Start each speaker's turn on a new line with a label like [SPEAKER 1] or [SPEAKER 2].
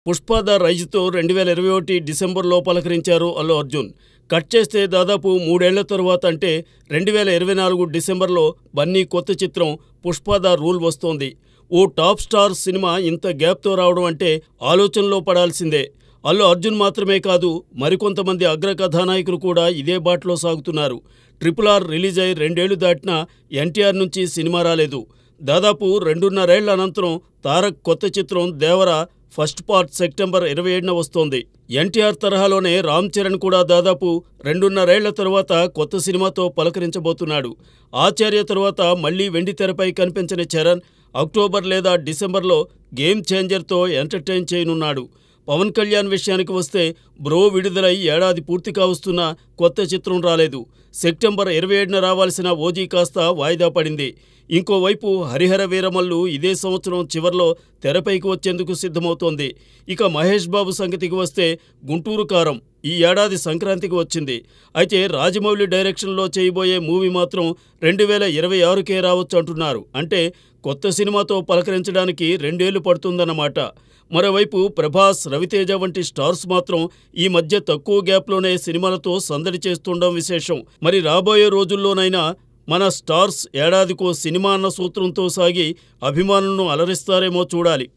[SPEAKER 1] Pushpa the రైజ్తో 2021 డిసెంబర్లో పలకరించారు Allu Arjun. Cut చేస్తే దాదాపు 3 ఏళ్ల తరువాత అంటే 2024 డిసెంబర్లో బన్నీ కొత్త చిత్రం పుష్ప ద రూల్ వస్తోంది. ఓ టాప్ స్టార్ సినిమా ఇంత గ్యాప్తో రావడం అంటే ఆలోచనలో పడాల్సిందే. అల్లు అర్జున్ మాత్రమే కాదు, మరికొంతమంది అగ్ర కథానాయకులు కూడా ఇదే బాటలో సాగుతున్నారు. RRR రిలీజ్ అయి 2 ఏళ్లు దాటినా ఎన్టీఆర్ నుంచి సినిమా రాలేదు. దాదాపు 2.5 ఏళ్ల అనంతరం తారక్ కొత్త చిత్రం దేవర ఫస్ట్ పార్ట్ సెప్టెంబర్ 27న వస్తోంది. ఎన్టీఆర్ తరహాలోనే రామ్ చరణ్ కూడా దాదాపు 2.5 ఏళ్ల తరువాత కొత్త సినిమాతో పలకరించబోతున్నాడు. ఆచార్య తరువాత మళ్లీ వెండితెరపై కనిపించని చరణ్ అక్టోబర్ లేదా డిసెంబర్లో గేమ్ చేంజర్తో ఎంటర్టైన్ చేయనున్నాడు. పవన్ కళ్యాణ్ విషయానికి వస్తే బ్రో విడుదలై ఏడాది పూర్తి కావస్తున్నా కొత్త చిత్రం రాలేదు. సెప్టెంబర్ 27న రావాల్సిన ఓజీ కాస్త వాయిదా పడింది. ఇంకోవైపు హరిహర వీరమల్లు ఇదే సంవత్సరం చివర్లో తెరపైకి వచ్చేందుకు సిద్ధమవుతోంది. ఇక మహేష్ బాబు సంగతికి వస్తే గుంటూరు కారం ఈ ఏడాది సంక్రాంతికి వచ్చింది. అయితే రాజమౌళి డైరెక్షన్లో చేయబోయే మూవీ మాత్రం 2026కే రావచ్చు అంటున్నారు. అంటే కొత్త సినిమాతో పలకరించడానికి 2 ఏళ్లు పడుతుందన్నమాట. మరోవైపు ప్రభాస్, రవితేజ వంటి స్టార్స్ మాత్రం ఈ మధ్య తక్కువ గ్యాప్లోనే సినిమాలతో సందడి చేస్తుండడం విశేషం. మరి రాబోయే రోజుల్లోనైనా మన స్టార్స్ ఏడాదికో సినిమా అన్న సూత్రంతో సాగి అభిమానులను అలరిస్తారేమో చూడాలి.